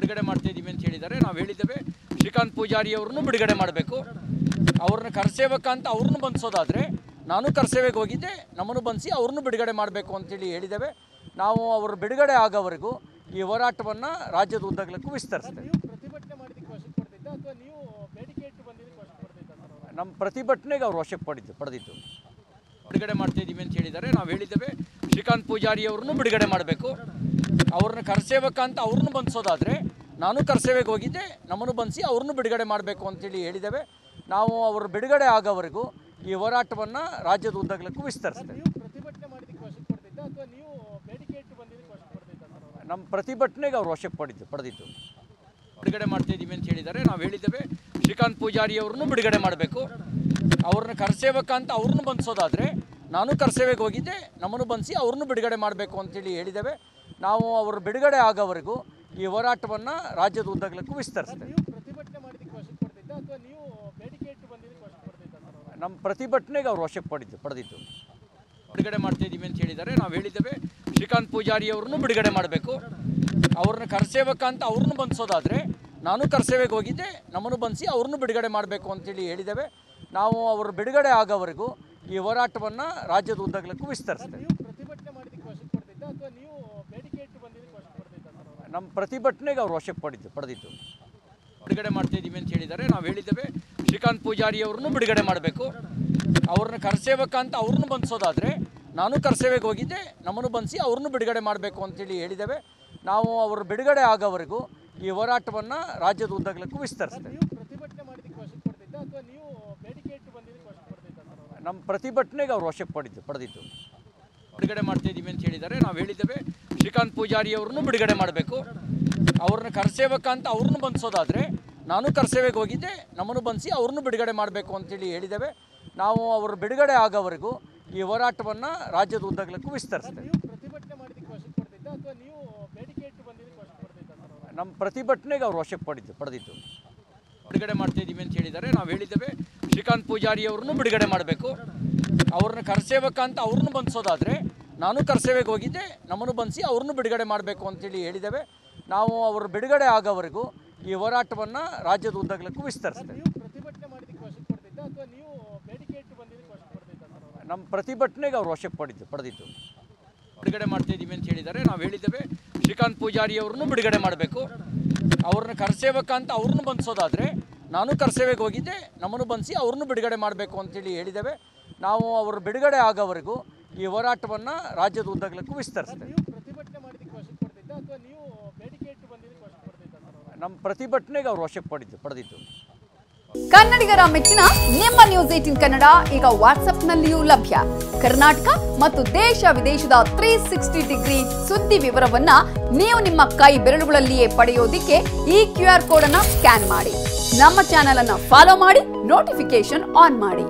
ಬಿಡುಗಡೆ ಮಾಡ್ತಾ ಇದೀವಿ ಅಂತ ಹೇಳಿದ್ದಾರೆ. ನಾವು ಹೇಳಿದ್ದೇವೆ ಶ್ರೀಕಾಂತ್ ಪೂಜಾರಿ ಅವರನ್ನು ಬಿಡುಗಡೆ ಮಾಡಬೇಕು. ಅವ್ರನ್ನ ಕರ್ಸೇವಕ ಅಂತ ಅವ್ರನ್ನು ಬಂಧಿಸೋದಾದರೆ ನಾನು ಕರ್ಸೇವೆಗೆ ಹೋಗಿದ್ದೆ, ನಮ್ಮನ್ನು ಬಂಧಿಸಿ ಅವ್ರನ್ನು ಬಿಡುಗಡೆ ಮಾಡಬೇಕು ಅಂತೇಳಿ ಹೇಳಿದ್ದೇವೆ. ನಾವು ಅವರು ಬಿಡುಗಡೆ ಆಗೋವರೆಗೂ ಈ ಹೋರಾಟವನ್ನು ರಾಜ್ಯದ ಉದ್ದಗಲಕ್ಕೂ ವಿಸ್ತರಿಸ್ತೇವೆ. ನಮ್ಮ ಪ್ರತಿಭಟನೆಗೆ ಅವರು ವಶಕ್ಕೆ ಪಡೆದಿದ್ದು ಬಿಡುಗಡೆ ಮಾಡ್ತಾ ಇದೀವಿ ಅಂತ ಹೇಳಿದ್ದಾರೆ. ನಾವು ಹೇಳಿದ್ದೇವೆ ಶ್ರೀಕಾಂತ್ ಪೂಜಾರಿ ಅವರನ್ನು ಬಿಡುಗಡೆ ಮಾಡಬೇಕು. ಅವ್ರನ್ನ ಕರ್ಸೇವಕ ಅಂತ ಅವ್ರನ್ನು ಬಂಧಿಸೋದಾದರೆ ನಾನು ಕರ್ಸೇವೆಗೆ ಹೋಗಿದ್ದೆ, ನಮ್ಮನ್ನು ಬಂಧಿಸಿ ಅವ್ರನ್ನು ಬಿಡುಗಡೆ ಮಾಡಬೇಕು ಅಂತೇಳಿ ಹೇಳಿದ್ದೇವೆ. ನಾವು ಅವರು ಬಿಡುಗಡೆ ಆಗೋವರೆಗೂ ಈ ಹೋರಾಟವನ್ನು ರಾಜ್ಯದ ಉದ್ದಗಲಕ್ಕೂ ವಿಸ್ತರಿಸ್ತೇವೆ. ನಮ್ಮ ಪ್ರತಿಭಟನೆಗೆ ಅವರು ವಶಕ್ಕೆ ಪಡೆದಿದ್ದು ಬಿಡುಗಡೆ ಮಾಡ್ತಾ ಇದೀವಿ ಅಂತ ಹೇಳಿದ್ದಾರೆ. ನಾವು ಹೇಳಿದ್ದೇವೆ ಶ್ರೀಕಾಂತ್ ಪೂಜಾರಿ ಅವರನ್ನು ಬಿಡುಗಡೆ ಮಾಡಬೇಕು. ಅವ್ರನ್ನ ಕರ್ಸೇವಕ ಅಂತ ಅವ್ರನ್ನು ಬಂಧಿಸೋದಾದರೆ ನಾನು ಕರ್ಸೇವೆಗೆ ಹೋಗಿದ್ದೆ, ನಮ್ಮನ್ನು ಬಂಧಿಸಿ ಅವ್ರನ್ನು ಬಿಡುಗಡೆ ಮಾಡಬೇಕು ಅಂತೇಳಿ ಹೇಳಿದ್ದೇವೆ. ನಾವು ಅವರು ಬಿಡುಗಡೆ ಆಗೋವರೆಗೂ ಈ ಹೋರಾಟವನ್ನು ರಾಜ್ಯದ ಉದ್ದಗಲಕ್ಕೂ ವಿಸ್ತರಿಸ್ತೇವೆ. ನಮ್ಮ ಪ್ರತಿಭಟನೆಗೆ ಅವರು ವಶಕ್ಕೆ ಪಡೆದಿದ್ದು ಬಿಡುಗಡೆ ಮಾಡ್ತಾ ಇದೀವಿ ಅಂತ ಹೇಳಿದ್ದಾರೆ. ನಾವು ಹೇಳಿದ್ದೇವೆ ಶ್ರೀಕಾಂತ್ ಪೂಜಾರಿ ಅವರನ್ನು ಬಿಡುಗಡೆ ಮಾಡಬೇಕು. ಅವ್ರನ್ನ ಕರ್ಸೇವಕ ಅಂತ ಅವ್ರನ್ನು ಬಂಧಿಸೋದಾದರೆ ನಾನು ಕರ್ಸೇವೆಗೆ ಹೋಗಿದ್ದೆ, ನಮ್ಮನ್ನು ಬಂಧಿಸಿ ಅವ್ರನ್ನು ಬಿಡುಗಡೆ ಮಾಡಬೇಕು ಅಂತೇಳಿ ಹೇಳಿದ್ದೇವೆ. ನಾವು ಅವರು ಬಿಡುಗಡೆ ಆಗೋವರೆಗೂ ಈ ಹೋರಾಟವನ್ನು ರಾಜ್ಯದ ಉದ್ದಗಲಕ್ಕೂ ವಿಸ್ತರಿಸ್ತೇವೆ. ನಮ್ಮ ಪ್ರತಿಭಟನೆಗೆ ಅವರು ವಶಕ್ಕೆ ಪಡೆದಿದ್ದು ಬಿಡುಗಡೆ ಮಾಡ್ತಾ ಇದೀವಿ ಅಂತ ಹೇಳಿದ್ದಾರೆ. ನಾವು ಹೇಳಿದ್ದೇವೆ ಶ್ರೀಕಾಂತ್ ಪೂಜಾರಿ ಅವರನ್ನು ಬಿಡುಗಡೆ ಮಾಡಬೇಕು. ಅವ್ರನ್ನ ಕರ್ಸೇವಕ ಅಂತ ಅವ್ರನ್ನು ಬಂಧಿಸೋದಾದರೆ ನಾನು ಕರ್ಸೇವೆಗೆ ಹೋಗಿದ್ದೆ, ನಮ್ಮನ್ನು ಬಂಧಿಸಿ ಅವ್ರನ್ನು ಬಿಡುಗಡೆ ಮಾಡಬೇಕು ಅಂತೇಳಿ ಹೇಳಿದ್ದೇವೆ. ನಾವು ಅವರು ಬಿಡುಗಡೆ ಆಗೋವರೆಗೂ ಈ ಹೋರಾಟವನ್ನು ರಾಜ್ಯದ ಉದ್ದಗಲಕ್ಕೂ ವಿಸ್ತರಿಸ್ತೇವೆ. ನಮ್ಮ ಪ್ರತಿಭಟನೆಗೆ ಅವರು ವಶಕ್ಕೆ ಪಡೆದಿದ್ದು ಬಿಡುಗಡೆ ಮಾಡ್ತಾ ಇದೀವಿ ಅಂತ ಹೇಳಿದ್ದಾರೆ. ನಾವು ಹೇಳಿದ್ದೇವೆ ಶ್ರೀಕಾಂತ್ ಪೂಜಾರಿ ಅವರನ್ನು ಬಿಡುಗಡೆ ಮಾಡಬೇಕು. ಅವ್ರನ್ನ ಕರ್ಸೇವಕ ಅಂತ ಅವ್ರನ್ನು ಬಂಧಿಸೋದಾದರೆ ನಾನು ಕರ್ಸೇವೆಗೆ ಹೋಗಿದ್ದೆ, ನಮ್ಮನ್ನು ಬಂಧಿಸಿ ಅವ್ರನ್ನು ಬಿಡುಗಡೆ ಮಾಡಬೇಕು ಅಂತೇಳಿ ಹೇಳಿದ್ದೇವೆ. ನಾವು ಅವರು ಬಿಡುಗಡೆ ಆಗೋವರೆಗೂ ಈ ಹೋರಾಟವನ್ನು ರಾಜ್ಯದ ಉದ್ದಗಲಕ್ಕೂ ವಿಸ್ತರಿಸ್ತೇವೆ. ನಮ್ಮ ಪ್ರತಿಭಟನೆಗೆ ಅವರು ವಶಕ್ಕೆ ಪಡೆದಿದ್ದು ಬಿಡುಗಡೆ ಮಾಡ್ತಾ ಇದೀವಿ ಅಂತ ಹೇಳಿದ್ದಾರೆ. ನಾವು ಹೇಳಿದ್ದೇವೆ ಶ್ರೀಕಾಂತ್ ಪೂಜಾರಿ ಅವರನ್ನು ಬಿಡುಗಡೆ ಮಾಡಬೇಕು. ಅವ್ರನ್ನ ಕರ್ಸೇವಕ ಅಂತ ಅವ್ರನ್ನು ಬಂಧಿಸೋದಾದರೆ ನಾನು ಕರ್ಸೇವೆಗೆ ಹೋಗಿದ್ದೆ, ನಮ್ಮನ್ನು ಬಂಧಿಸಿ ಅವ್ರನ್ನು ಬಿಡುಗಡೆ ಮಾಡಬೇಕು ಅಂತೇಳಿ ಹೇಳಿದ್ದೇವೆ. ನಾವು ಅವರು ಬಿಡುಗಡೆ ಆಗೋವರೆಗೂ ಈ ಹೋರಾಟವನ್ನು ರಾಜ್ಯದ ಉದ್ದಗಲಕ್ಕೂ ವಿಸ್ತರಿಸ್ತೇವೆ. ನಮ್ಮ ಪ್ರತಿಭಟನೆಗೆ ಅವರು ವಶಕ್ಕೆ ಪಡೆದಿದ್ದು ಬಿಡುಗಡೆ ಮಾಡ್ತಾ ಇದೀವಿ ಅಂತ ಹೇಳಿದ್ದಾರೆ. ನಾವು ಹೇಳಿದ್ದೇವೆ ಶ್ರೀಕಾಂತ್ ಪೂಜಾರಿ ಅವರನ್ನು ಬಿಡುಗಡೆ ಮಾಡಬೇಕು. ಅವ್ರನ್ನ ಕರ್ಸೇವಕ ಅಂತ ಅವ್ರನ್ನು ಬಂಧಿಸೋದಾದರೆ ನಾನು ಕರ್ಸೇವೆಗೆ ಹೋಗಿದ್ದೆ, ನಮ್ಮನ್ನು ಬಂಧಿಸಿ ಅವ್ರನ್ನು ಬಿಡುಗಡೆ ಮಾಡಬೇಕು ಅಂತೇಳಿ ಹೇಳಿದ್ದೇವೆ. ನಾವು ಅವರು ಬಿಡುಗಡೆ ಆಗೋವರೆಗೂ ಈ ಹೋರಾಟವನ್ನು ರಾಜ್ಯದ ಉದ್ದಗಲಕ್ಕೂ ವಿಸ್ತರಿಸ್ತೇವೆ. ನಮ್ಮ ಪ್ರತಿಭಟನೆಗೆ ಅವರು ವಶಕ್ಕೆ ಪಡೆದಿದ್ದು ಕನ್ನಡಿಗರ ಮೆಚ್ಚಿನ ನಿಮ್ಮ ನ್ಯೂಸ್ 18 ಕನ್ನಡ ಈಗ ವಾಟ್ಸ್ಆಪ್ನಲ್ಲಿಯೂ ಲಭ್ಯ. ಕರ್ನಾಟಕ ಮತ್ತು ದೇಶ ವಿದೇಶದ 360 ಡಿಗ್ರಿ ಸುದ್ದಿ ವಿವರವನ್ನ ನೀವು ನಿಮ್ಮ ಕೈ ಬೆರಳುಗಳಲ್ಲಿಯೇ ಪಡೆಯೋದಿಕ್ಕೆ ಈ QR ಕೋಡ್ ಅನ್ನು ಸ್ಕ್ಯಾನ್ ಮಾಡಿ. ನಮ್ಮ ಚಾನೆಲ್ ಅನ್ನು ಫಾಲೋ ಮಾಡಿ, ನೋಟಿಫಿಕೇಶನ್ ಆನ್ ಮಾಡಿ.